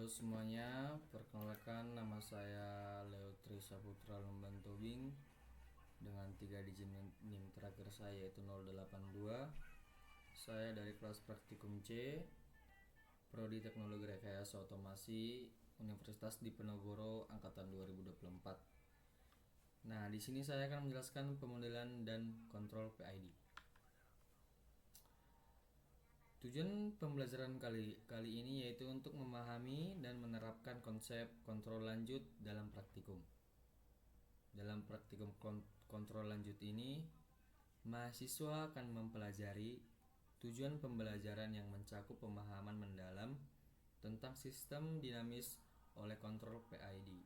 semuanya, perkenalkan nama saya Leo Trisaputra Lemban Tobing dengan 3 digit NIM terakhir saya yaitu 082. Saya dari kelas praktikum C, Prodi Teknologi Rekayasa Otomasi, Universitas Diponegoro angkatan 2024. Nah, di sini saya akan menjelaskan pemodelan dan kontrol PID. Tujuan pembelajaran kali ini yaitu untuk memahami dan menerapkan konsep kontrol lanjut dalam praktikum. Dalam praktikum kontrol lanjut ini, mahasiswa akan mempelajari tujuan pembelajaran yang mencakup pemahaman mendalam tentang sistem dinamis oleh kontrol PID.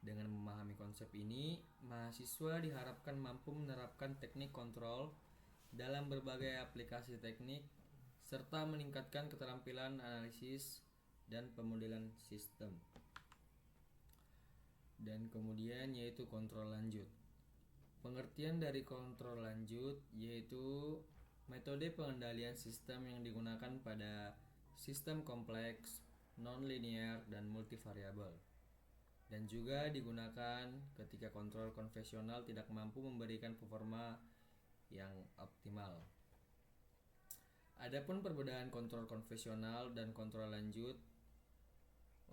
Dengan memahami konsep ini, mahasiswa diharapkan mampu menerapkan teknik kontrol dalam berbagai aplikasi teknik serta meningkatkan keterampilan analisis dan pemodelan sistem. Dan kemudian yaitu kontrol lanjut. Pengertian dari kontrol lanjut yaitu metode pengendalian sistem yang digunakan pada sistem kompleks, non-linear, dan multivariabel, dan juga digunakan ketika kontrol konvensional tidak mampu memberikan performa yang optimal. Adapun perbedaan kontrol konvensional dan kontrol lanjut.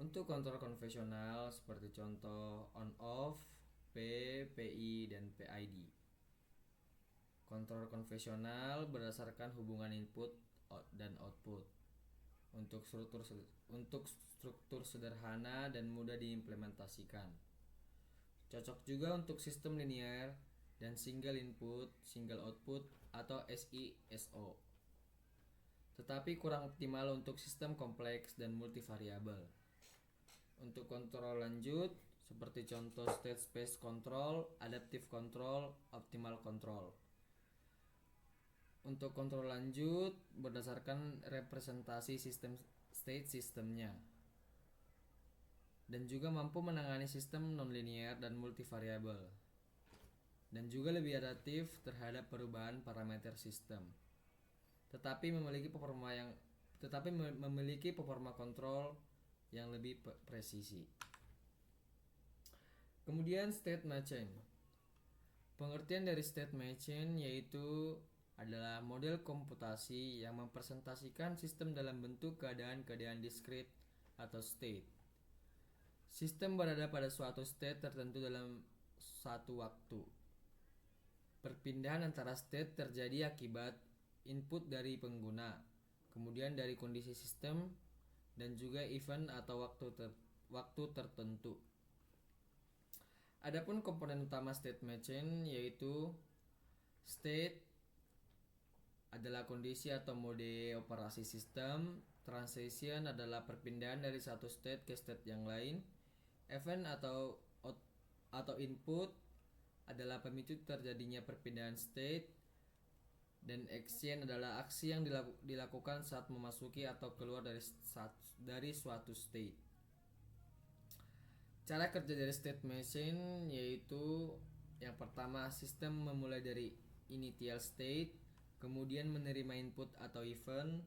Untuk kontrol konvensional seperti contoh on-off, P, PI, dan PID. Kontrol konvensional berdasarkan hubungan input dan output. Untuk struktur sederhana dan mudah diimplementasikan. Cocok juga untuk sistem linear dan single input, single output atau SISO. Tetapi kurang optimal untuk sistem kompleks dan multivariabel. Untuk kontrol lanjut seperti contoh state space control, adaptive control, optimal control. Untuk kontrol lanjut berdasarkan representasi sistem state sistemnya, dan juga mampu menangani sistem nonlinear dan multivariabel, dan juga lebih adaptif terhadap perubahan parameter sistem. Tetapi memiliki performa kontrol yang lebih presisi. Kemudian state machine. Pengertian dari state machine yaitu adalah model komputasi yang mempresentasikan sistem dalam bentuk keadaan-keadaan diskrit atau state. Sistem berada pada suatu state tertentu dalam satu waktu. Perpindahan antara state terjadi akibat input dari pengguna, kemudian dari kondisi sistem, dan juga event atau waktu tertentu. Adapun komponen utama state machine yaitu state adalah kondisi atau mode operasi sistem, transition adalah perpindahan dari satu state ke state yang lain, event atau input adalah pemicu terjadinya perpindahan state, dan action adalah aksi yang dilakukan saat memasuki atau keluar dari suatu state. Cara kerja dari state machine yaitu yang pertama, sistem memulai dari initial state, kemudian menerima input atau event,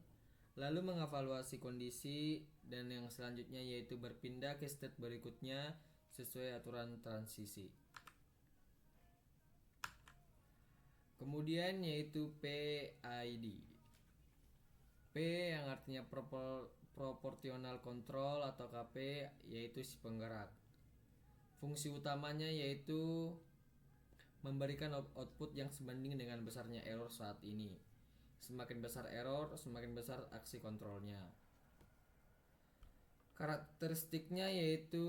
lalu mengevaluasi kondisi, dan yang selanjutnya yaitu berpindah ke state berikutnya sesuai aturan transisi. Kemudian yaitu PID. P yang artinya proportional control atau KP yaitu si penggerak. Fungsi utamanya yaitu memberikan output yang sebanding dengan besarnya error saat ini. Semakin besar error, semakin besar aksi kontrolnya. Karakteristiknya yaitu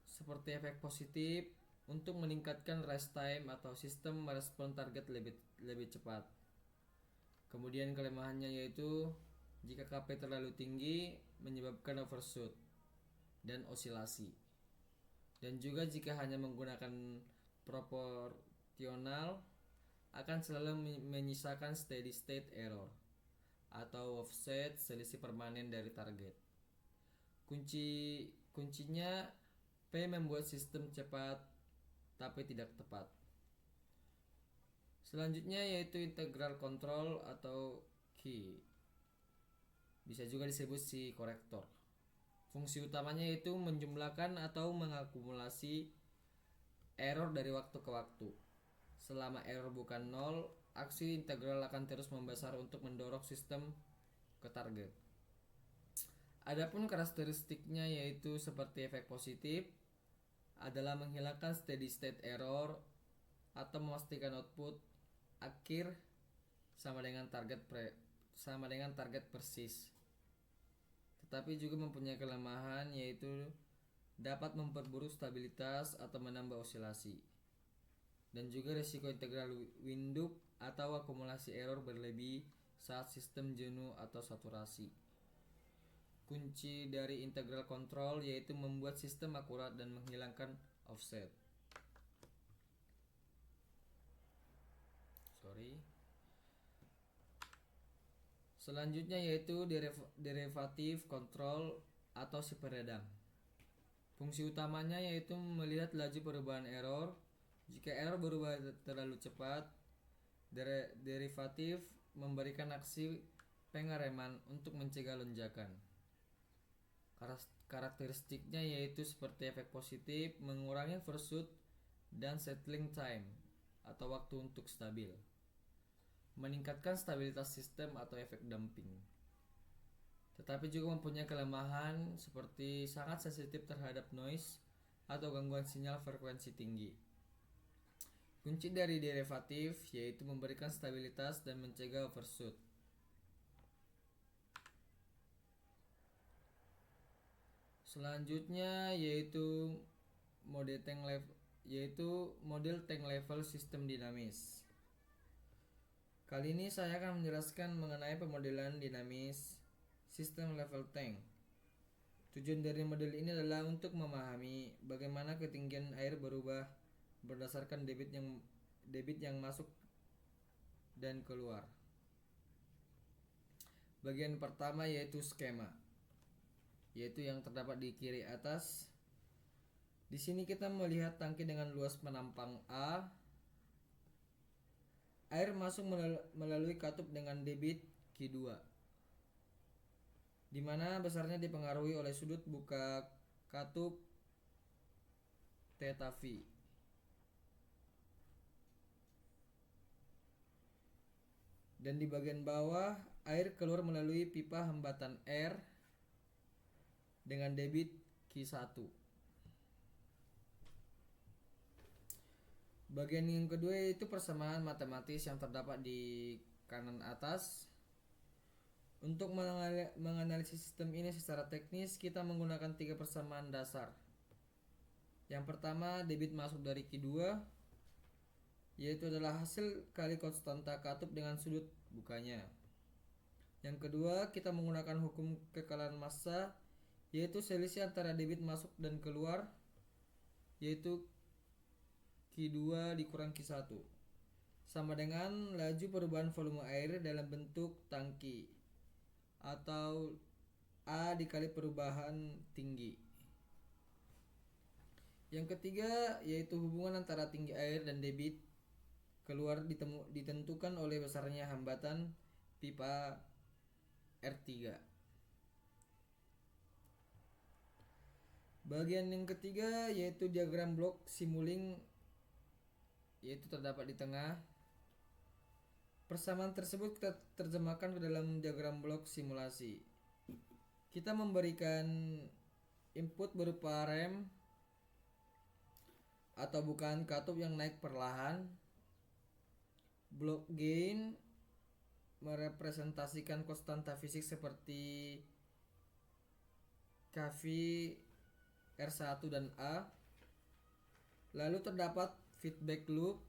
seperti efek positif untuk meningkatkan rest time atau sistem merespon target lebih cepat. Kemudian kelemahannya yaitu jika KP terlalu tinggi menyebabkan overshoot dan osilasi. Dan juga jika hanya menggunakan proporsional akan selalu menyisakan steady state error atau offset selisih permanen dari target. Kuncinya P membuat sistem cepat tapi tidak tepat. Selanjutnya yaitu integral control atau key. Bisa juga disebut si korektor. Fungsi utamanya yaitu menjumlahkan atau mengakumulasi error dari waktu ke waktu. Selama error bukan nol, aksi integral akan terus membesar untuk mendorong sistem ke target. Adapun karakteristiknya yaitu seperti efek positif adalah menghilangkan steady state error atau memastikan output akhir sama dengan target persis. Tetapi juga mempunyai kelemahan yaitu dapat memperburuk stabilitas atau menambah osilasi. Dan juga risiko integral windup atau akumulasi error berlebih saat sistem jenuh atau saturasi. Kunci dari integral control yaitu membuat sistem akurat dan menghilangkan offset. Selanjutnya yaitu derivatif control atau si peredam. Fungsi utamanya yaitu melihat laju perubahan error. Jika error berubah terlalu cepat, derivatif memberikan aksi pengereman untuk mencegah lonjakan. Karakteristiknya yaitu seperti efek positif, mengurangi overshoot dan settling time atau waktu untuk stabil, meningkatkan stabilitas sistem atau efek damping. Tetapi juga mempunyai kelemahan seperti sangat sensitif terhadap noise atau gangguan sinyal frekuensi tinggi. Kunci dari derivatif yaitu memberikan stabilitas dan mencegah overshoot. Selanjutnya yaitu model tank level sistem dinamis. Kali ini saya akan menjelaskan mengenai pemodelan dinamis sistem level tank. Tujuan dari model ini adalah untuk memahami bagaimana ketinggian air berubah berdasarkan debit yang masuk dan keluar. Bagian pertama yaitu skema, yaitu yang terdapat di kiri atas. Di sini kita melihat tangki dengan luas penampang A. Air masuk melalui katup dengan debit Q2, di mana besarnya dipengaruhi oleh sudut buka katup theta V. Dan di bagian bawah air keluar melalui pipa hambatan R dengan debit Q1. Bagian yang kedua itu persamaan matematis yang terdapat di kanan atas. Untuk menganalisis sistem ini secara teknis, kita menggunakan 3 persamaan dasar. Yang pertama, debit masuk dari Q2, yaitu adalah hasil kali konstanta katup dengan sudut bukanya. Yang kedua, kita menggunakan hukum kekalahan massa, yaitu selisih antara debit masuk dan keluar, yaitu Q2 dikurang Q1, sama dengan laju perubahan volume air dalam bentuk tangki, atau A dikali perubahan tinggi. Yang ketiga yaitu hubungan antara tinggi air dan debit keluar ditentukan oleh besarnya hambatan pipa R3. Bagian yang ketiga yaitu diagram blok Simulink, yaitu terdapat di tengah. Persamaan tersebut kita terjemahkan ke dalam diagram blok simulasi. Kita memberikan input berupa rem atau bukaan katup yang naik perlahan. Blok gain merepresentasikan konstanta fisik seperti Kv, R1 dan A. Lalu terdapat feedback loop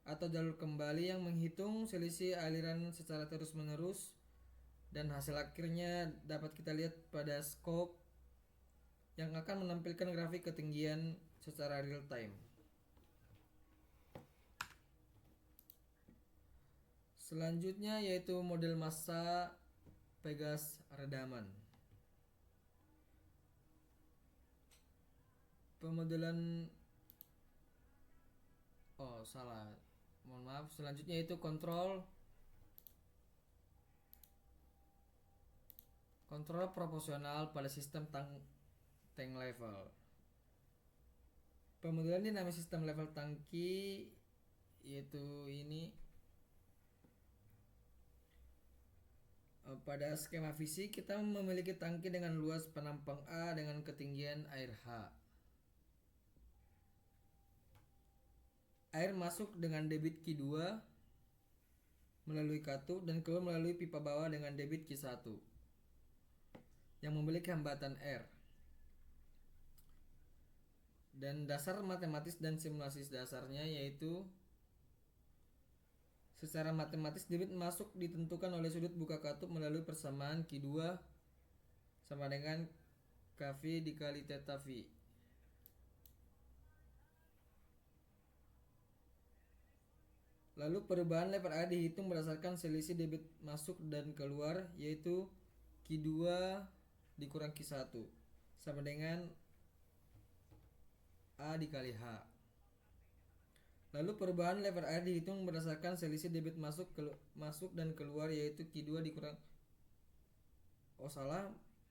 atau jalur kembali yang menghitung selisih aliran secara terus-menerus, dan hasil akhirnya dapat kita lihat pada scope yang akan menampilkan grafik ketinggian secara real time. Selanjutnya yaitu model massa Pegas redaman. Pemodelan selanjutnya yaitu kontrol Kontrol proporsional pada sistem tank level. Pemodelan dinamis sistem level tangki yaitu ini. Pada skema fisik kita memiliki tangki dengan luas penampang A dengan ketinggian air H. Air masuk dengan debit Q2 melalui katup dan keluar melalui pipa bawah dengan debit Q1 yang memiliki hambatan R. Dan dasar matematis dan simulasi dasarnya yaitu secara matematis debit masuk ditentukan oleh sudut buka katup melalui persamaan Q2 sama dengan KV dikali theta V. Lalu perubahan level air dihitung berdasarkan selisih debit masuk dan keluar yaitu Q2 dikurang Q1 sama dengan A dikali H. Lalu perubahan level air dihitung berdasarkan selisih debit masuk dan keluar yaitu Q2 dikurang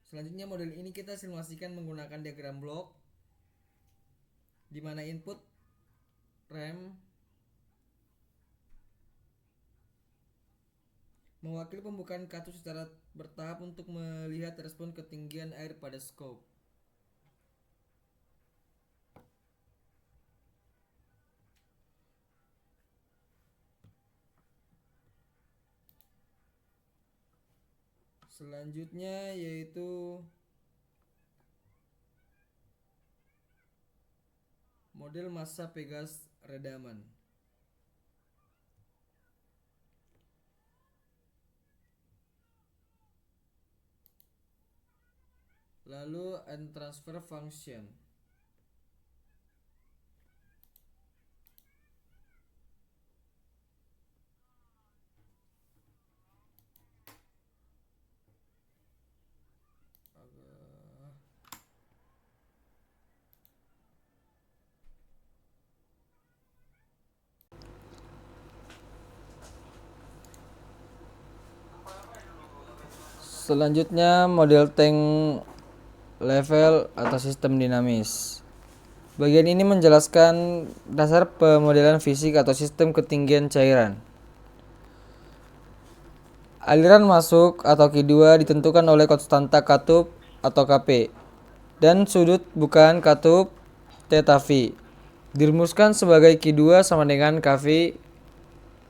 Selanjutnya model ini kita simulasikan menggunakan diagram blok di mana input rem mewakili pembukaan katup secara bertahap untuk melihat respon ketinggian air pada scope. Selanjutnya yaitu model massa Pegas redaman. Lalu and transfer function. Selanjutnya model tank level atau sistem dinamis. Bagian ini menjelaskan dasar pemodelan fisik atau sistem ketinggian cairan. Aliran masuk atau Q2 ditentukan oleh konstanta katup atau Kp dan sudut bukaan katup theta V dirumuskan sebagai Q2 sama dengan Kv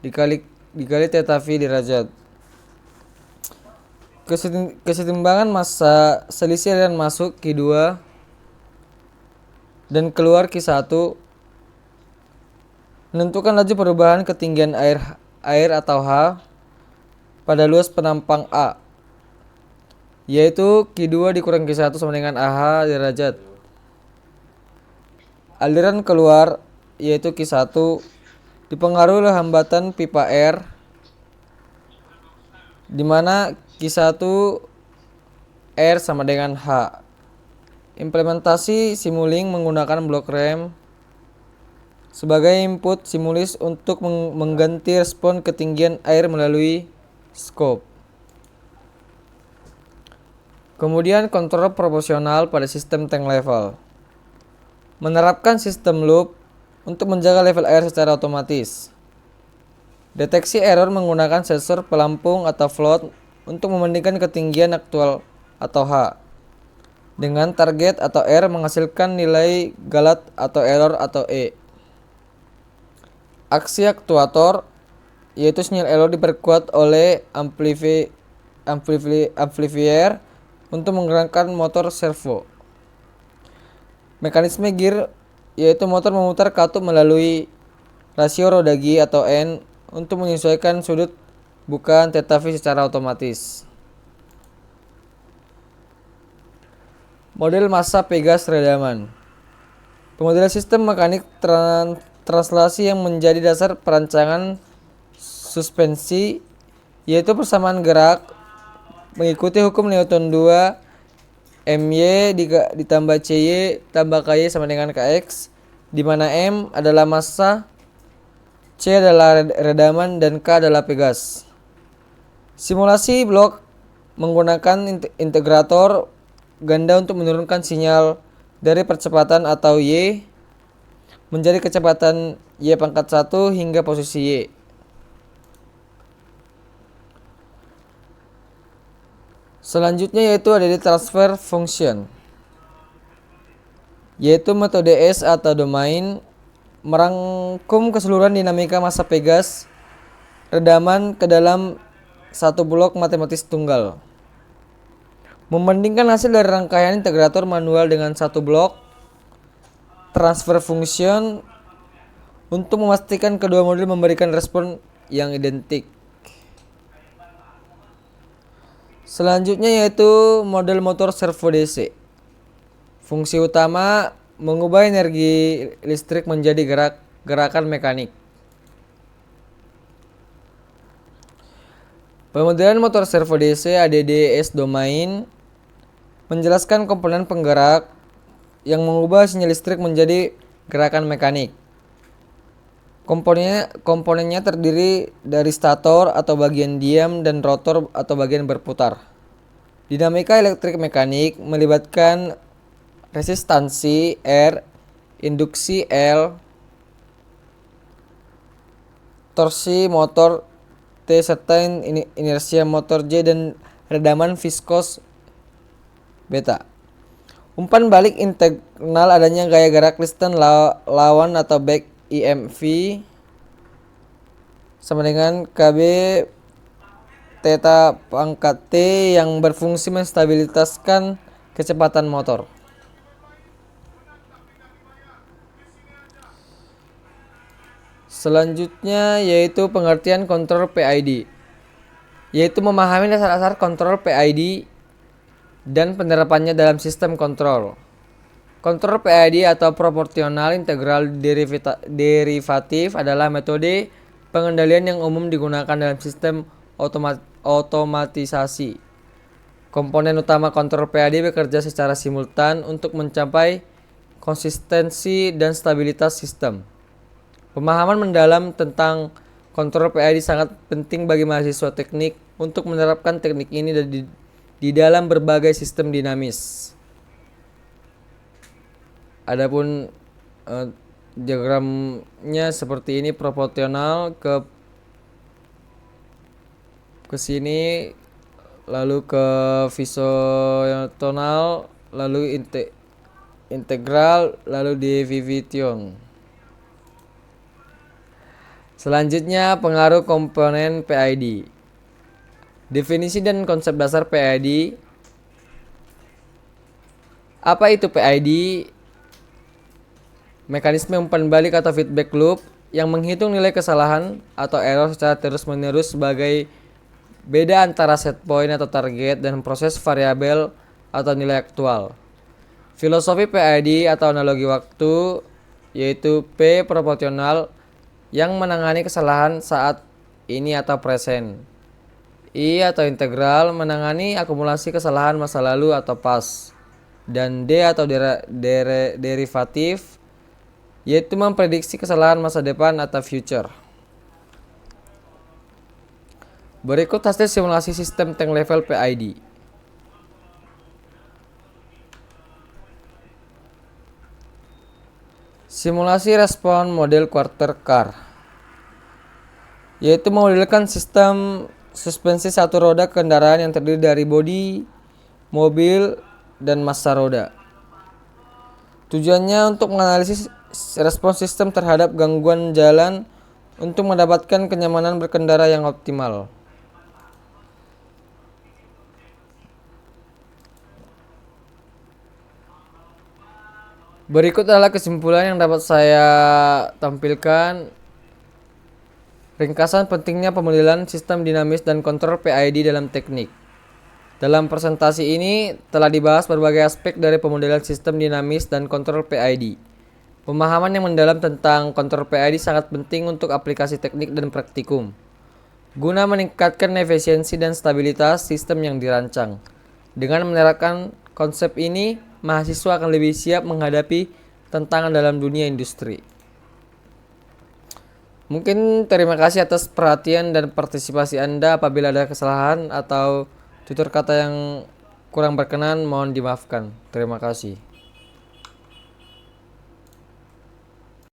dikali theta V derajat. Kesetimbangan massa selisih aliran masuk Q2 dan keluar Q1 menentukan laju perubahan ketinggian air atau H pada luas penampang A yaitu Q2 dikurang Q1 sama dengan AH derajat. Aliran keluar yaitu Q1 dipengaruhi oleh hambatan pipa R di mana Q1 R sama dengan H. Implementasi Simulink menggunakan blok rem sebagai input simulis untuk mengganti respon ketinggian air melalui scope. Kemudian kontrol proporsional pada sistem tank level. Menerapkan sistem loop untuk menjaga level air secara otomatis. Deteksi error menggunakan sensor pelampung atau float untuk membandingkan ketinggian aktual atau H dengan target atau R menghasilkan nilai galat atau error atau E. Aksi aktuator yaitu sinyal error diperkuat oleh amplifier untuk menggerakkan motor servo. Mekanisme gear yaitu motor memutar katup melalui rasio roda G atau N untuk menyesuaikan sudut bukaan theta V secara otomatis. Model massa Pegas redaman. Pemodelan sistem mekanik translasi yang menjadi dasar perancangan suspensi yaitu persamaan gerak mengikuti hukum Newton 2 MY ditambah CY tambah KY sama dengan KX di mana M adalah massa, C adalah redaman dan K adalah pegas. Simulasi blok menggunakan integrator ganda untuk menurunkan sinyal dari percepatan atau Y menjadi kecepatan Y pangkat 1 hingga posisi Y. Selanjutnya yaitu ada di transfer function, yaitu metode S atau domain merangkum keseluruhan dinamika massa Pegas redaman ke dalam satu blok matematis tunggal. Membandingkan hasil dari rangkaian integrator manual dengan satu blok transfer function untuk memastikan kedua model memberikan respon yang identik. Selanjutnya yaitu model motor servo DC. Fungsi utama mengubah energi listrik menjadi gerakan mekanik. Pemodelan motor servo DC ADDS domain menjelaskan komponen penggerak yang mengubah sinyal listrik menjadi gerakan mekanik. Komponennya terdiri dari stator atau bagian diam dan rotor atau bagian berputar. Dinamika elektrik mekanik melibatkan resistansi R, induksi L, torsi motor T serta inersia motor J dan redaman viskos beta. Umpan balik internal adanya gaya gerak Liston lawan atau back EMV sama dengan KB theta pangkat T yang berfungsi menstabilitaskan kecepatan motor. Selanjutnya yaitu pengertian kontrol PID, yaitu memahami dasar-dasar kontrol PID dan penerapannya dalam sistem kontrol. Kontrol PID atau proporsional integral derivatif adalah metode pengendalian yang umum digunakan dalam sistem otomatisasi. Komponen utama kontrol PID bekerja secara simultan untuk mencapai konsistensi dan stabilitas sistem. Pemahaman mendalam tentang kontrol PID sangat penting bagi mahasiswa teknik untuk menerapkan teknik ini di dalam berbagai sistem dinamis. Adapun diagramnya seperti ini, proporsional ke sini, lalu ke visotonal, lalu integral, lalu division. Selanjutnya pengaruh komponen PID. Definisi dan konsep dasar PID. Apa itu PID? Mekanisme umpan balik atau feedback loop yang menghitung nilai kesalahan atau error secara terus-menerus sebagai beda antara set point atau target dan proses variabel atau nilai aktual. Filosofi PID atau analogi waktu yaitu P proporsional yang menangani kesalahan saat ini atau present. I atau integral menangani akumulasi kesalahan masa lalu atau past. Dan D atau derivatif yaitu memprediksi kesalahan masa depan atau future. Berikut hasil simulasi sistem tank level PID. Simulasi respon model quarter car, yaitu memodelkan sistem suspensi satu roda kendaraan yang terdiri dari bodi, mobil, dan massa roda. Tujuannya untuk menganalisis respon sistem terhadap gangguan jalan untuk mendapatkan kenyamanan berkendara yang optimal. Berikut adalah kesimpulan yang dapat saya tampilkan. Ringkasan pentingnya pemodelan sistem dinamis dan kontrol PID dalam teknik. Dalam presentasi ini telah dibahas berbagai aspek dari pemodelan sistem dinamis dan kontrol PID. Pemahaman yang mendalam tentang kontrol PID sangat penting untuk aplikasi teknik dan praktikum, guna meningkatkan efisiensi dan stabilitas sistem yang dirancang. Dengan menerapkan konsep ini, mahasiswa akan lebih siap menghadapi tantangan dalam dunia industri. Mungkin terima kasih atas perhatian dan partisipasi Anda. Apabila ada kesalahan atau Tutur kata yang kurang berkenan mohon dimaafkan. Terima kasih.